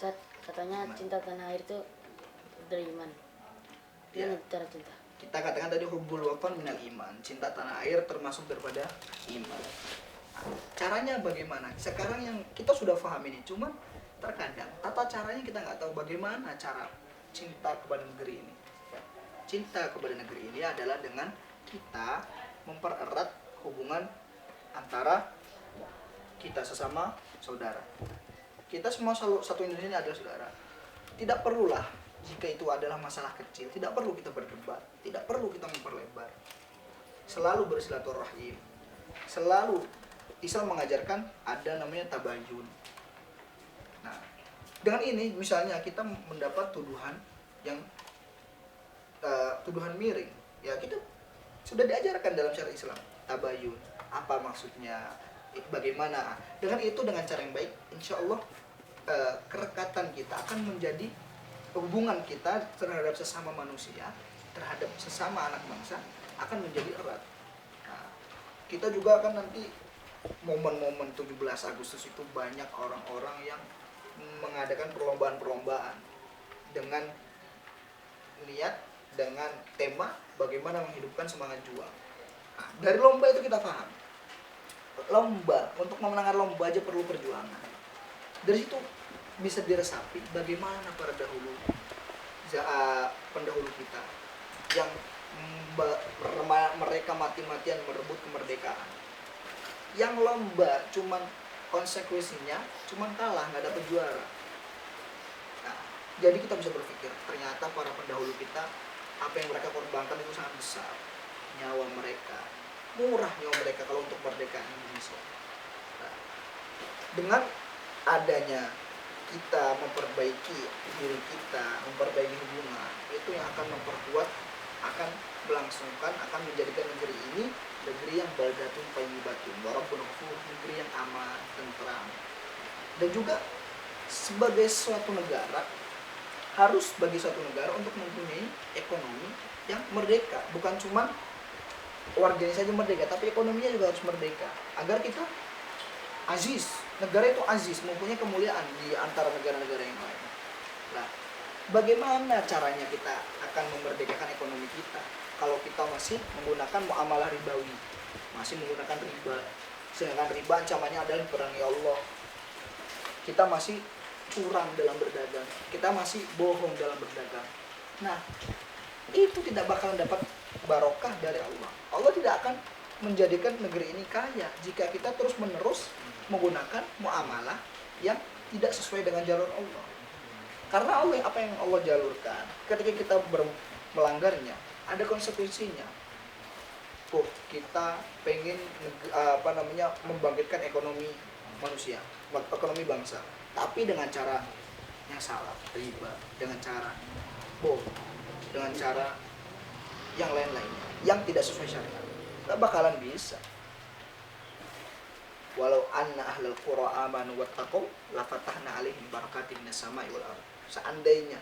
Ustaz, katanya Gimana? cinta tanah air itu dari iman. Ya, Gimana cara cinta? kita katakan tadi hubbul watan minal iman, cinta tanah air termasuk daripada iman. Nah, caranya bagaimana? Sekarang yang kita sudah paham ini, cuman terkadang tata caranya kita nggak tahu bagaimana cara cinta kepada negeri ini. Cinta kepada negeri ini adalah dengan kita mempererat hubungan antara kita sesama saudara. Kita semua satu Indonesia ini adalah saudara. Tidak perlulah jika itu adalah masalah kecil, tidak perlu kita berdebat, tidak perlu kita memperlebar. Selalu bersilaturahim. Selalu Islam mengajarkan ada namanya tabayun. Nah, dengan ini misalnya kita mendapat tuduhan yang tuduhan miring, ya kita sudah diajarkan dalam syariat Islam tabayun. Apa maksudnya? Bagaimana? Dengan itu, dengan cara yang baik, insya Allah kerekatan kita akan menjadi, hubungan kita terhadap sesama manusia, terhadap sesama anak bangsa akan menjadi erat. Nah, kita juga akan nanti momen-momen 17 Agustus itu banyak orang-orang yang mengadakan perlombaan-perlombaan dengan niat, dengan tema bagaimana menghidupkan semangat juang. Nah, dari lomba itu kita paham, lomba, untuk memenangkan lomba aja perlu perjuangan. Dari situ bisa diresapi bagaimana para pendahulu kita yang mereka mati-matian merebut kemerdekaan. Yang lomba cuman konsekuensinya cuman kalah, nggak dapet juara. Nah, jadi kita bisa berpikir ternyata para pendahulu kita, apa yang mereka korbankan itu sangat besar. Nyawa mereka, murah nyawa mereka kalau untuk kemerdekaan Indonesia. Nah, dengan adanya kita memperbaiki diri kita, memperbaiki hubungan, itu yang akan memperkuat, akan melangsungkan, akan menjadikan negeri ini negeri yang baldatun thayyibatun wa rabbun ghafur, negeri yang aman, tentram. Dan juga sebagai suatu negara, harus bagi suatu negara untuk mempunyai ekonomi yang merdeka, bukan cuma warganya saja merdeka, tapi ekonominya juga harus merdeka agar kita aziz, negara itu aziz, mempunyai kemuliaan di antara negara-negara yang lain. Nah, bagaimana caranya kita akan memerdekakan ekonomi kita kalau kita masih menggunakan muamalah ribawi, masih menggunakan riba, sedangkan riba ancamannya adalah diperangi Allah. Kita masih curang dalam berdagang, kita masih bohong dalam berdagang. Nah, itu tidak bakalan dapat barokah dari Allah. Allah tidak akan menjadikan negeri ini kaya jika kita terus-menerus menggunakan muamalah yang tidak sesuai dengan jalur Allah. Karena Allah, apa yang Allah jalurkan, ketika kita melanggarnya, ada konsekuensinya. Kita pengen membangkitkan ekonomi manusia, ekonomi bangsa, tapi dengan cara yang salah, riba, dengan cara dengan cara yang lain-lainnya, yang tidak sesuai syariat, nggak bakalan bisa. Walau anna ahlal qura amanu wattaqu lafatahna alaihim barakatin minas sama'i wal ardh. Seandainya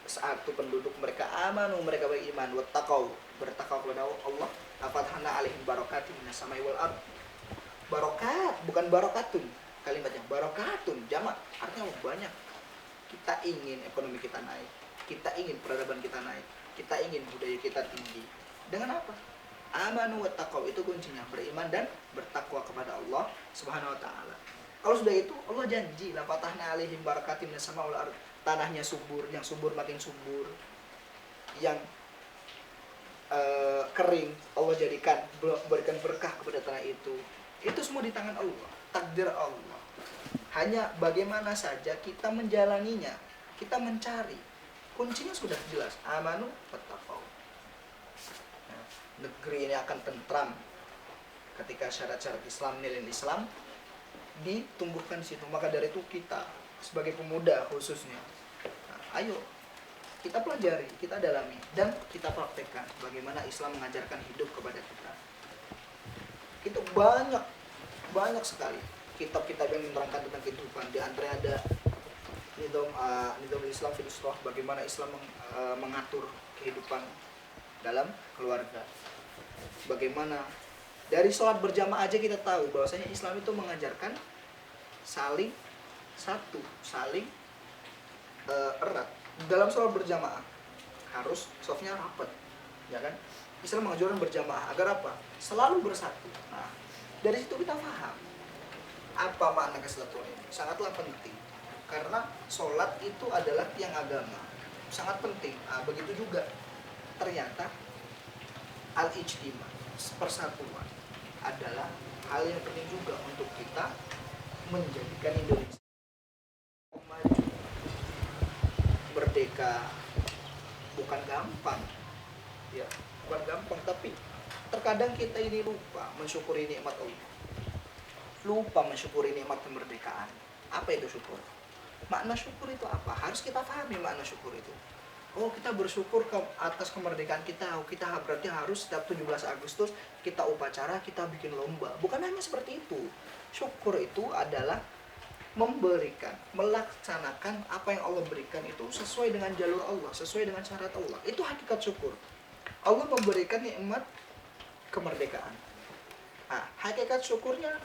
satu penduduk mereka amanu, mereka beriman, wattaqu, bertakwa kepada Allah, lafatahna alaihim barakatin minas sama'i wal ardh. Barokat, bukan barokatun. Kalimatnya barokatun jamak, artinya banyak. Kita ingin ekonomi kita naik, kita ingin peradaban kita naik, kita ingin budaya kita tinggi. Dengan apa? Amanu wattaqau, itu kuncinya, beriman dan bertakwa kepada Allah Subhanahu wa taala. Kalau sudah itu, Allah janji la fatahna alaihim barakatin minas sama wal ardh. Tanahnya subur, yang subur makin subur. Yang kering, Allah jadikan, berikan berkah kepada tanah itu. Itu semua di tangan Allah, takdir Allah. Hanya bagaimana saja kita menjalaninya, kita mencari. Kuncinya sudah jelas, amanu wattaqau. Negeri ini akan tentram ketika syarat-syarat Islam, nilai Islam ditumbuhkan di situ. Maka dari itu kita sebagai pemuda khususnya, ayo kita pelajari, kita dalami, dan kita praktekkan bagaimana Islam mengajarkan hidup kepada kita. Itu banyak sekali kitab-kitab yang menerangkan tentang kehidupan. Di antaranya ada Nizam Islam fil Usrah, bagaimana Islam mengatur kehidupan dalam keluarga. Bagaimana dari sholat berjamaah aja kita tahu bahwasanya Islam itu mengajarkan saling erat. Dalam sholat berjamaah harus safnya rapat, ya kan? Islam mengajarkan berjamaah agar apa? Selalu bersatu. Nah, dari situ kita paham apa makna kesatuan ini. Sangatlah penting. Karena sholat itu adalah tiang agama. Sangat penting. Nah, begitu juga ternyata al-ijtima, persatuan adalah hal yang penting juga untuk kita menjadikan Indonesia maju. Merdeka bukan gampang, ya, bukan gampang, tapi terkadang kita ini lupa mensyukuri nikmat Allah, lupa mensyukuri nikmat kemerdekaan. Apa itu syukur? Makna syukur itu apa? Harus kita pahami makna syukur itu. Oh, kita bersyukur atas kemerdekaan kita. Oh, kita berarti harus setiap 17 Agustus kita upacara, kita bikin lomba. Bukan hanya seperti itu. Syukur itu adalah memberikan, melaksanakan apa yang Allah berikan itu sesuai dengan jalur Allah, sesuai dengan syarat Allah. Itu hakikat syukur. Allah memberikan nikmat kemerdekaan. Nah, hakikat syukurnya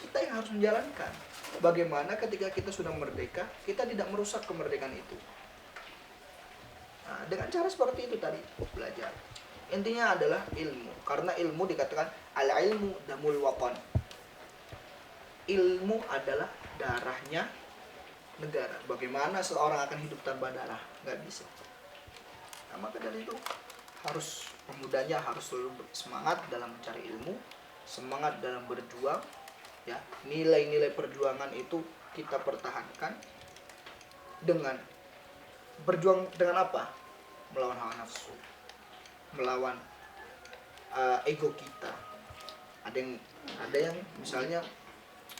kita yang harus menjalankan. Bagaimana ketika kita sudah merdeka, kita tidak merusak kemerdekaan itu. Nah, dengan cara seperti itu tadi belajar. Intinya adalah ilmu. Karena ilmu dikatakan al-ilmu damul watan. Ilmu adalah darahnya negara. Bagaimana seorang akan hidup tanpa darah? Nggak bisa. Nah, maka dari itu harus pemudanya harus selalu semangat dalam mencari ilmu, semangat dalam berjuang. Ya, nilai-nilai perjuangan itu kita pertahankan dengan berjuang dengan apa? Melawan hawa nafsu, melawan ego kita. Ada yang misalnya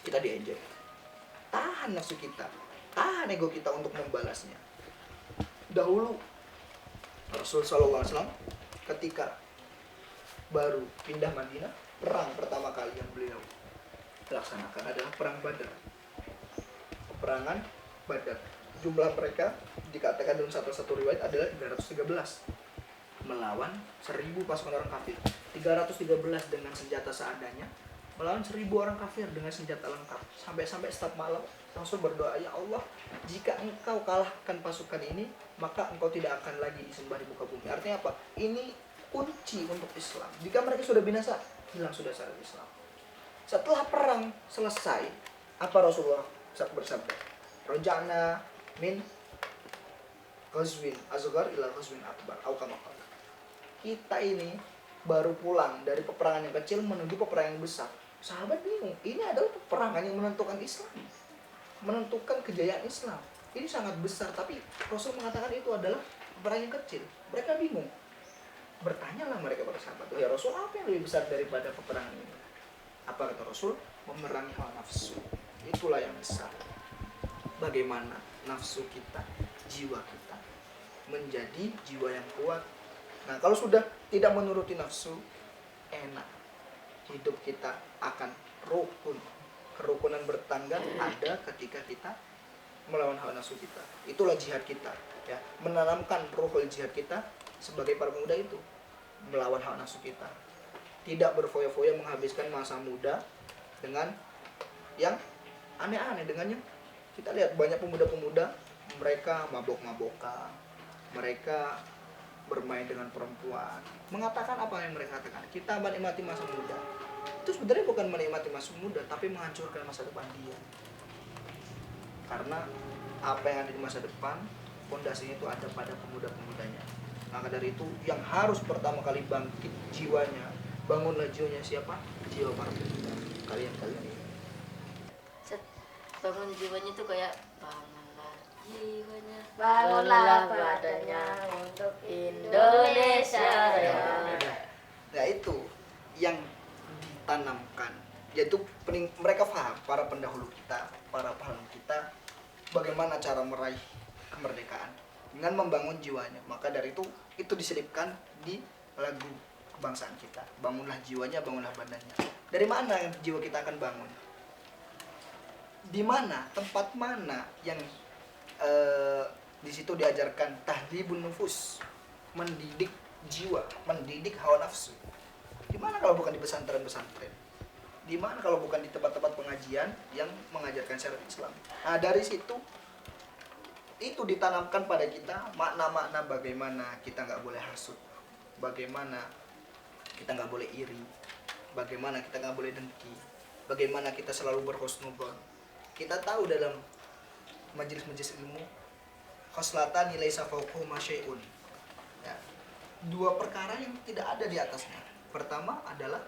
kita diejek, tahan nafsu kita, tahan ego kita untuk membalasnya. Dahulu Rasul Sallallahu Alaihi Wasallam ketika baru pindah Madinah, perang pertama kali yang beliau laksanakan adalah perang Badar. Peperangan Badar. Jumlah mereka dikatakan dalam satu riwayat adalah 313 melawan 1000 pasukan orang kafir. 313 dengan senjata seadanya melawan 1000 orang kafir dengan senjata lengkap. Sampai-sampai setiap malam Rasul berdoa, ya Allah, jika engkau kalahkan pasukan ini, maka engkau tidak akan lagi disembah di muka bumi. Artinya apa? Ini kunci untuk Islam. Jika mereka sudah binasa, hilang sudah syariat Islam. Setelah perang selesai, apa Rasulullah bersabda? Roja'na min ghazwin asghar ila ghazwin akbar. Kita ini baru pulang dari peperangan yang kecil menuju peperangan yang besar. Sahabat bingung, ini adalah peperangan yang menentukan Islam, menentukan kejayaan Islam. Ini sangat besar, tapi Rasul mengatakan itu adalah peperangan yang kecil. Mereka bingung. Bertanyalah mereka pada sahabat, ya Rasul, apa yang lebih besar daripada peperangan ini? Apa kata Rasul? Memerangi hawa nafsu. Itulah yang besar. Bagaimana nafsu kita, jiwa kita menjadi jiwa yang kuat. Nah, kalau sudah tidak menuruti nafsu, enak. Hidup kita akan rukun. Kerukunan bertangga ada ketika kita melawan hawa nafsu kita. Itulah jihad kita, ya. Menanamkan ruhul jihad kita sebagai para pemuda itu, melawan hawa nafsu kita. Tidak berfoya-foya menghabiskan masa muda dengan yang aneh-aneh, dengan yang kita lihat banyak pemuda-pemuda mereka mabok-mabokan, mereka bermain dengan perempuan, mengatakan apa yang mereka katakan, kita menikmati masa muda. Itu sebenarnya bukan menikmati masa muda, tapi menghancurkan masa depan dia. Karena apa yang ada di masa depan, fondasinya itu ada pada pemuda-pemudanya. Maka dari itu yang harus pertama kali bangkit jiwanya, bangunlah jiwanya siapa? Jiwa para pemuda. Kalian-kalian ini. Bangun jiwanya tuh kayak bangunlah jiwanya, Bangunlah badannya untuk Indonesia Raya. Nah, itu yang ditanamkan, yaitu mereka paham, para pendahulu kita, para pahlawan kita, bagaimana cara meraih kemerdekaan dengan membangun jiwanya. Maka dari itu diselipkan di lagu kebangsaan kita. Bangunlah jiwanya, bangunlah badannya. Dari mana jiwa kita akan bangun? Di mana, tempat mana yang di situ diajarkan tahdibun nufus, mendidik jiwa, mendidik hawa nafsu? Di mana kalau bukan di pesantren-pesantren? Di mana kalau bukan di tempat-tempat pengajian yang mengajarkan syariat Islam? Nah, dari situ itu ditanamkan pada kita makna-makna bagaimana kita nggak boleh hasut, bagaimana kita nggak boleh iri, bagaimana kita nggak boleh dengki, bagaimana kita selalu berhusnudzon. Kita tahu dalam majelis-majelis ilmu, khoslatan nilai fawqahuma syai'un. Ya, dua perkara yang tidak ada di atasnya. Pertama adalah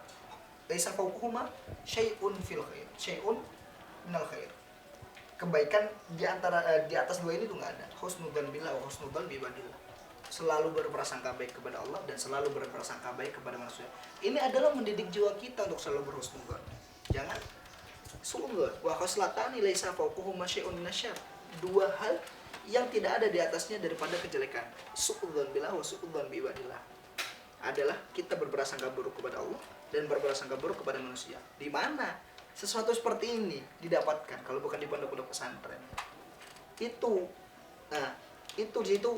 laisa fawqahuma syai'un fil khair, syai'un minal khair. Kebaikan di antara di atas dua ini tuh nggak ada. Husnudzon billah wa husnudzon bi ibadillah. Selalu berprasangka baik kepada Allah dan selalu berprasangka baik kepada manusia. Ini adalah mendidik jiwa kita untuk selalu berhusnudzon. Jangan suudzon. Wa khoslatani laisa fawqahuma syai'un minasyarr. Dua hal yang tidak ada di atasnya daripada kejelekan. Suudzon billah wa suudzon bi ibadillah. Adalah kita berprasangka buruk kepada Allah dan berprasangka buruk kepada manusia. Di mana sesuatu seperti ini didapatkan kalau bukan di pondok-pondok pesantren? Itu, nah itu di situ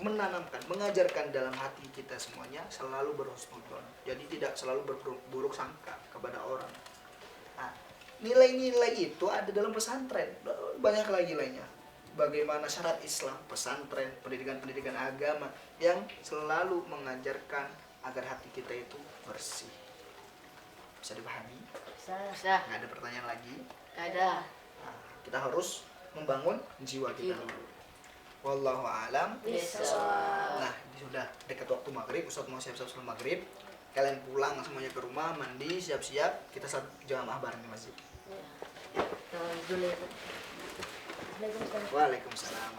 menanamkan, mengajarkan dalam hati kita semuanya selalu berhusnudzon. Jadi tidak selalu berburuk sangka kepada orang. Nah, nilai-nilai itu ada dalam pesantren, banyak lagi lainnya. Bagaimana syarat Islam, pesantren, pendidikan-pendidikan agama yang selalu mengajarkan agar hati kita itu bersih. Bisa dipahami? Bisa. Nggak ada pertanyaan lagi. Ada. Nah, kita harus membangun jiwa kita dulu. Wallahu a'lam. Bisa. Nah, ini sudah dekat waktu maghrib. Ustaz mau siap-siap sebelum maghrib. Kalian pulang semuanya ke rumah, mandi, siap-siap. Kita satu jamaah bareng di masjid. Dulu. Waalaikumsalam. Waalaikumsalam.